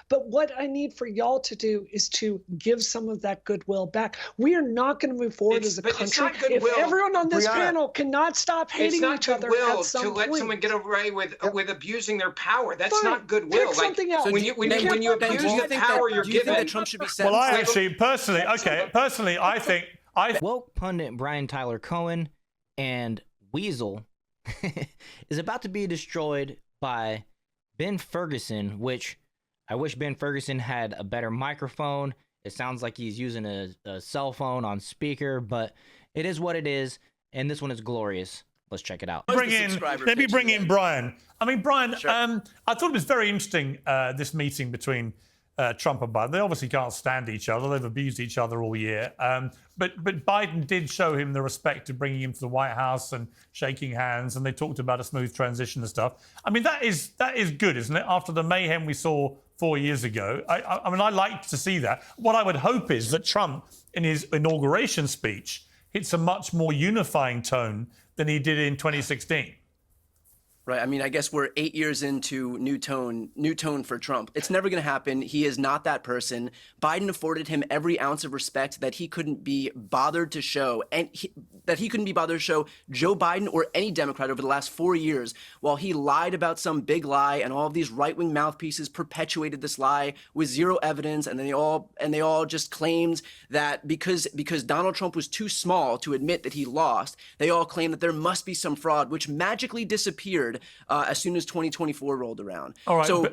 But what I need for y'all to do is to give some of that goodwill back. We are not going to move forward as a country if everyone on this panel cannot stop hating each other at some point. Let someone get away with abusing their power. That's not goodwill. Pick something else. When you abuse the power you're given. That Trump should be sentenced? Well, I actually personally, I think woke pundit Brian Tyler-Cohen and Weasel is about to be destroyed by Ben Ferguson, which I wish Ben Ferguson had a better microphone. It sounds like he's using a cell phone on speaker, but it is what it is, and this one is glorious. Let's check it out. Let me bring in Brian. I mean, Brian, sure. I thought it was very interesting, this meeting between Trump and Biden. They obviously can't stand each other. They've abused each other all year. But Biden did show him the respect of bringing him to the White House and shaking hands, and they talked about a smooth transition and stuff. I mean, that is good, isn't it? After the mayhem we saw 4 years ago. I mean, I like to see that. What I would hope is that Trump, in his inauguration speech, hits a much more unifying tone than he did in 2016. Right. I mean, I guess we're 8 years into new tone for Trump. It's never going to happen. He is not that person. Biden afforded him every ounce of respect that he couldn't be bothered to show, and that he couldn't be bothered to show Joe Biden or any Democrat over the last 4 years, while he lied about some big lie, and all of these right-wing mouthpieces perpetuated this lie with zero evidence, and they all just claimed that because Donald Trump was too small to admit that he lost, they all claimed that there must be some fraud, which magically disappeared as soon as 2024 rolled around. All right, so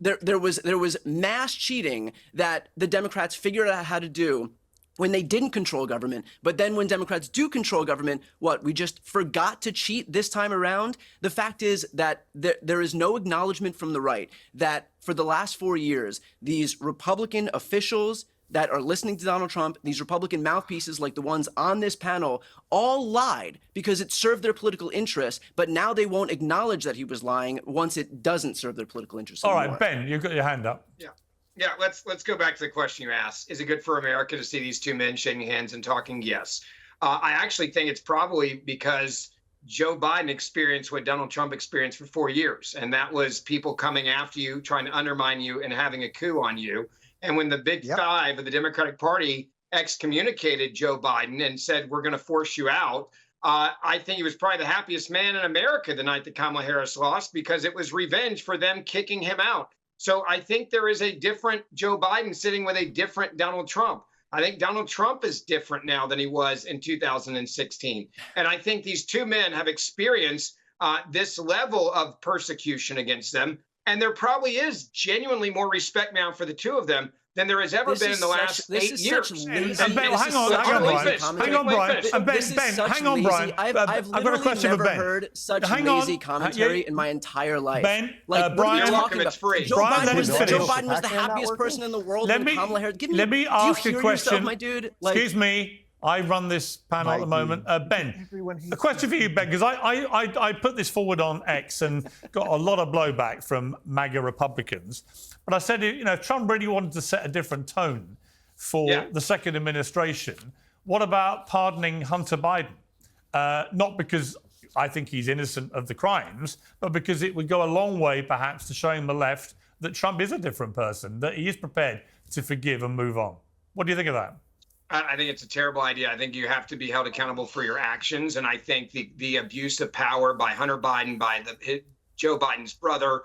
there was mass cheating that the Democrats figured out how to do when they didn't control government. But then when Democrats do control government, we just forgot to cheat this time around? The fact is that there is no acknowledgement from the right that for the last 4 years, these Republican officials that are listening to Donald Trump, these Republican mouthpieces like the ones on this panel, all lied because it served their political interests, but now they won't acknowledge that he was lying once it doesn't serve their political interests anymore. All right, Ben, you've got your hand up. Yeah. Let's go back to the question you asked. Is it good for America to see these two men shaking hands and talking? Yes. I actually think it's probably because Joe Biden experienced what Donald Trump experienced for 4 years, and that was people coming after you, trying to undermine you, and having a coup on you. And when the big five of the Democratic Party excommunicated Joe Biden and said, we're going to force you out, I think he was probably the happiest man in America the night that Kamala Harris lost, because it was revenge for them kicking him out. So I think there is a different Joe Biden sitting with a different Donald Trump. I think Donald Trump is different now than he was in 2016. And I think these two men have experienced this level of persecution against them. And there probably is genuinely more respect now for the two of them than there has ever been in the last 8 years. Ben, hang on, Brian. Hang on, Brian. Ben, hang on, Brian. I've got a question for never Ben. heard such lazy commentary in my entire life. Ben, like, Brian, what are you talking about? Joe Biden was the finish. happiest person in the world when Kamala Harris. Let me ask a question. My dude? Excuse me. I run this panel at the moment. Ben, a question for you, Ben, because I put this forward on X and got a lot of blowback from MAGA Republicans. But I said, if Trump really wanted to set a different tone for the second administration, what about pardoning Hunter Biden? Not because I think he's innocent of the crimes, but because it would go a long way, perhaps, to showing the left that Trump is a different person, that he is prepared to forgive and move on. What do you think of that? I think it's a terrible idea. I think you have to be held accountable for your actions. And I think the abuse of power by Hunter Biden, by Joe Biden's brother,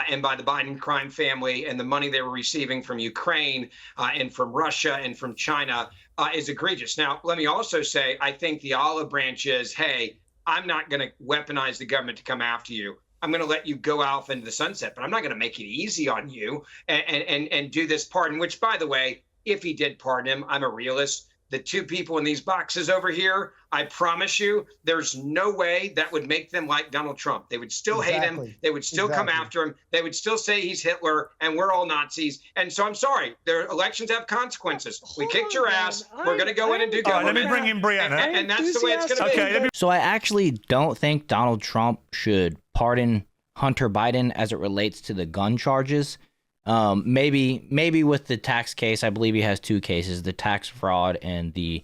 and by the Biden crime family, and the money they were receiving from Ukraine and from Russia and from China is egregious. Now, let me also say, I think the olive branch is, hey, I'm not going to weaponize the government to come after you. I'm going to let you go off into the sunset, but I'm not going to make it easy on you and do this pardon, which, by the way, if he did pardon him, I'm a realist. The two people in these boxes over here, I promise you, there's no way that would make them like Donald Trump. They would still hate him. They would still come after him. They would still say he's Hitler and we're all Nazis. And so I'm sorry, their elections have consequences. We kicked your ass. We're going to go in and do government. Let me bring in Brianna. And that's the way it's going to be. So I actually don't think Donald Trump should pardon Hunter Biden as it relates to the gun charges. Maybe with the tax case, I believe he has two cases, the tax fraud and the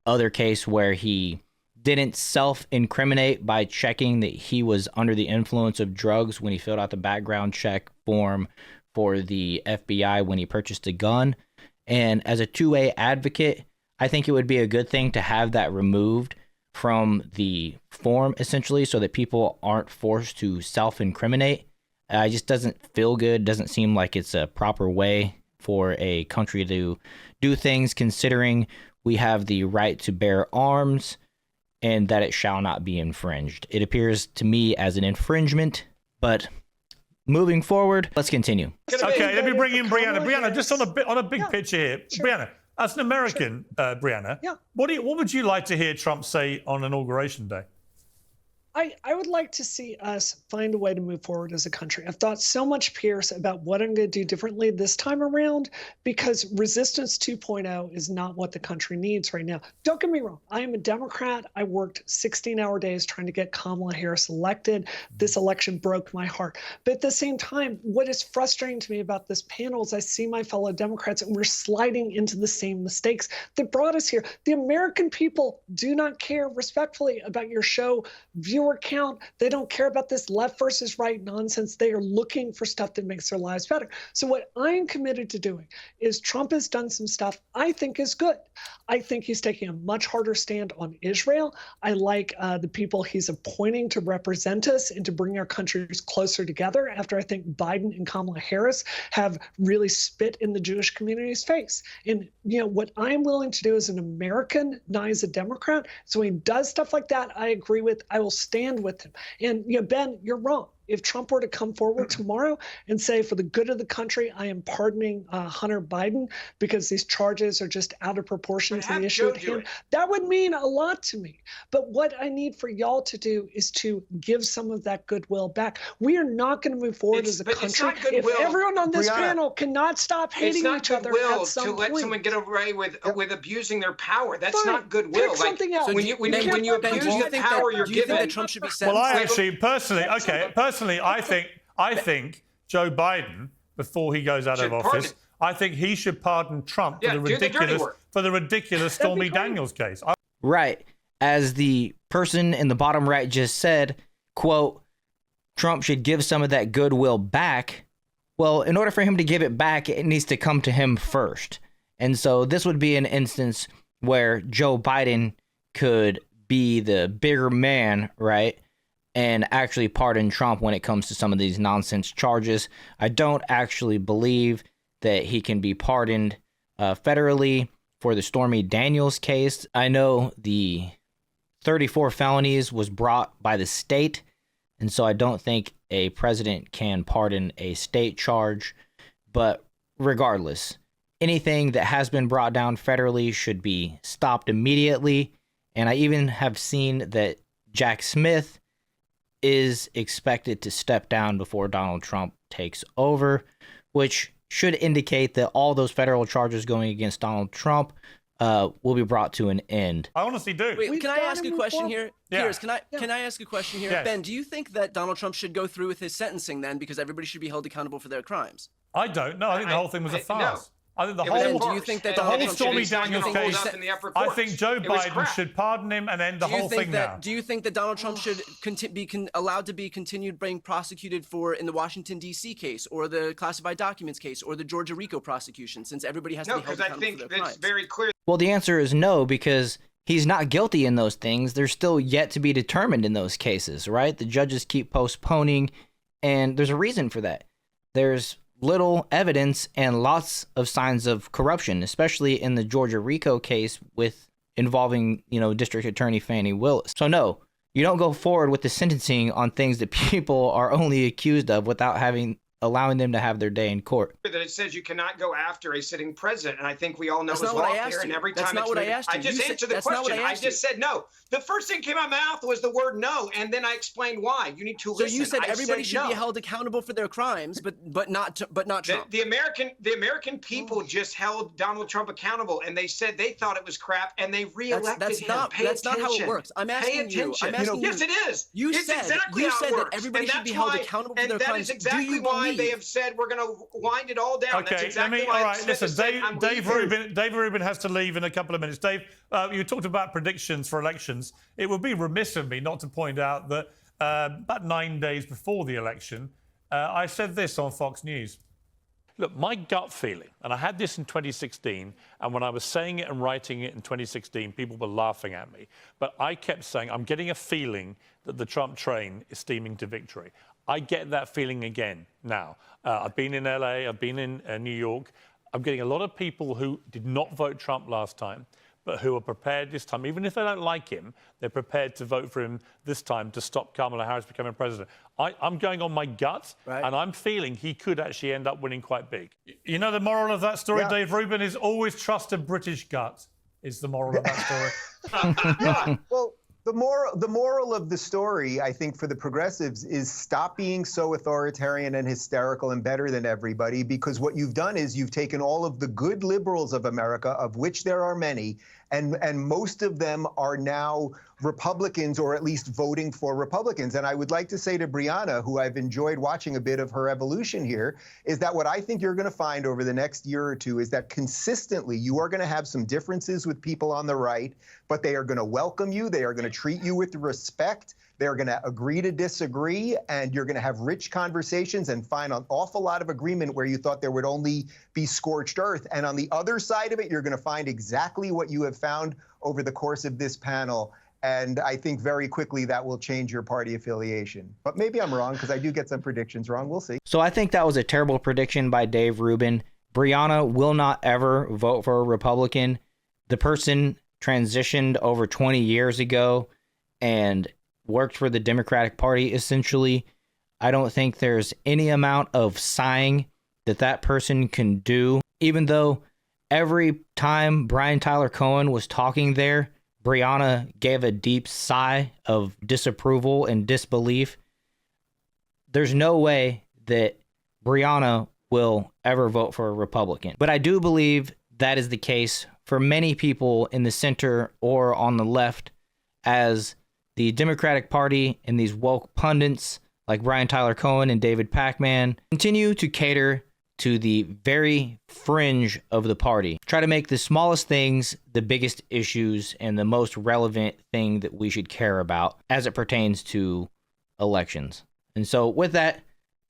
other case where he didn't self-incriminate by checking that he was under the influence of drugs when he filled out the background check form for the FBI when he purchased a gun. And as a two-way advocate, I think it would be a good thing to have that removed from the form, essentially, so that people aren't forced to self-incriminate. It just doesn't feel good, doesn't seem like it's a proper way for a country to do things, considering we have the right to bear arms and that it shall not be infringed. It appears to me as an infringement, but moving forward, let's continue. Okay, let me bring in Brianna. Brianna, just on a big picture here. Sure. Brianna, as an American, Brianna, what would you like to hear Trump say on Inauguration Day? I would like to see us find a way to move forward as a country. I've thought so much, Pierce, about what I'm going to do differently this time around, because resistance 2.0 is not what the country needs right now. Don't get me wrong. I am a Democrat. I worked 16-hour days trying to get Kamala Harris elected. This election broke my heart. But at the same time, what is frustrating to me about this panel is I see my fellow Democrats and we're sliding into the same mistakes that brought us here. The American people do not care respectfully about your show viewer count. They don't care about this left versus right nonsense. They are looking for stuff that makes their lives better. So what I am committed to doing is Trump has done some stuff I think is good. I think he's taking a much harder stand on Israel. I like the people he's appointing to represent us and to bring our countries closer together after I think Biden and Kamala Harris have really spit in the Jewish community's face. And, what I'm willing to do as an American, not as a Democrat, so when he does stuff like that, I agree with, I will stand with him. And, Ben, you're wrong. If Trump were to come forward tomorrow and say, for the good of the country, I am pardoning Hunter Biden because these charges are just out of proportion to the issue at hand, that would mean a lot to me. But what I need for y'all to do is to give some of that goodwill back. We are not going to move forward as a country if everyone on this panel cannot stop hating each other at some point. To let someone get away with abusing their power. That's not goodwill. Pick something else. When you abuse the power you're given. That Trump should be sentenced? Well, I actually personally, I think Joe Biden, before he goes out of office, I think he should pardon Trump for the ridiculous Stormy Daniels case. Right. As the person in the bottom right just said, quote, Trump should give some of that goodwill back. Well, in order for him to give it back, it needs to come to him first. And so this would be an instance where Joe Biden could be the bigger man, right, and actually pardon Trump when it comes to some of these nonsense charges. I don't actually believe that he can be pardoned federally for the Stormy Daniels case. I know the 34 felonies was brought by the state, and so I don't think a president can pardon a state charge. But regardless, anything that has been brought down federally should be stopped immediately. And I even have seen that Jack Smith is expected to step down before Donald Trump takes over, which should indicate that all those federal charges going against Donald Trump will be brought to an end. I honestly do. Wait, can I ask a question here? Yeah. Pierce, can I ask a question here? Yes. Ben, do you think that Donald Trump should go through with his sentencing then, because everybody should be held accountable for their crimes? I don't. No, I think the whole thing was a farce. I think the do you think that the whole Donald Stormy Trump Daniels case, I think Joe Biden should pardon him and end the whole thing now. Do you think that Donald Trump should be allowed to be continued being prosecuted for in the Washington, D.C. case, or the classified documents case, or the Georgia RICO prosecution, since everybody has to be held accountable for their crimes? No, because I think it's very clear. Well, the answer is no, because he's not guilty in those things. They're still yet to be determined in those cases, right? The judges keep postponing, and there's a reason for that. There's little evidence and lots of signs of corruption, especially in the Georgia RICO case involving, District Attorney Fani Willis. So no, you don't go forward with the sentencing on things that people are only accused of without allowing them to have their day in court. That it says you cannot go after a sitting president, and I think we all know it's it's law here. And every time that's not what I asked you. I just answered the question. I just said no. The first thing came out of my mouth was the word no, and then I explained why. You need to listen. So you said everybody should be held accountable for their crimes, but not Trump. The American people just held Donald Trump accountable, and they said they thought it was crap, and they reelected him. That's not how it works. I'm asking you. Yes, it is. You said that everybody should be held accountable for their crimes. And that is exactly why they have said we're going to wind it all down. Okay, That's exactly why. All right, listen, Dave Rubin has to leave in a couple of minutes. Dave, you talked about predictions for elections. It would be remiss of me not to point out that about 9 days before the election, I said this on Fox News. Look, my gut feeling, and I had this in 2016, and when I was saying it and writing it in 2016, people were laughing at me. But I kept saying, I'm getting a feeling that the Trump train is steaming to victory. I get that feeling again now. I've been in LA, I've been in New York. I'm getting a lot of people who did not vote Trump last time, but who are prepared this time, even if they don't like him, they're prepared to vote for him this time to stop Kamala Harris becoming president. I'm going on my gut, and I'm feeling he could actually end up winning quite big. You know, the moral of that story, Yeah. Dave Rubin, is always trust a British gut, is the moral of that story. Yeah, well, the moral of the story, I think, for the progressives is stop being so authoritarian and hysterical and better than everybody, because what you've done is you've taken all of the good liberals of America, of which there are many, and most of them are now Republicans, or at least voting for Republicans. And I would like to say to Brianna, who I've enjoyed watching a bit of her evolution here, is that what I think you're going to find over the next year or two is that consistently you are going to have some differences with people on the right, but they are going to welcome you. They are going to treat you with respect. They're going to agree to disagree, and you're going to have rich conversations and find an awful lot of agreement where you thought there would only be scorched earth. And on the other side of it, you're going to find exactly what you have found over the course of this panel. And I think very quickly that will change your party affiliation. But maybe I'm wrong, because I do get some predictions wrong. We'll see. So I think that was a terrible prediction by Dave Rubin. Brianna will not ever vote for a Republican. The person transitioned over 20 years ago and worked for the Democratic Party, essentially. I don't think there's any amount of sighing that that person can do, even though every time Brian Tyler-Cohen was talking there, Brianna gave a deep sigh of disapproval and disbelief. There's no way that Brianna will ever vote for a Republican. But I do believe that is the case for many people in the center or on the left, as the Democratic Party and these woke pundits like Brian Tyler-Cohen and David Pakman continue to cater to the very fringe of the party. Try to make the smallest things the biggest issues and the most relevant thing that we should care about as it pertains to elections. And so with that,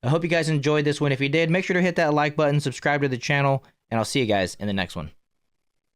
I hope you guys enjoyed this one. If you did, make sure to hit that like button, subscribe to the channel, and I'll see you guys in the next one.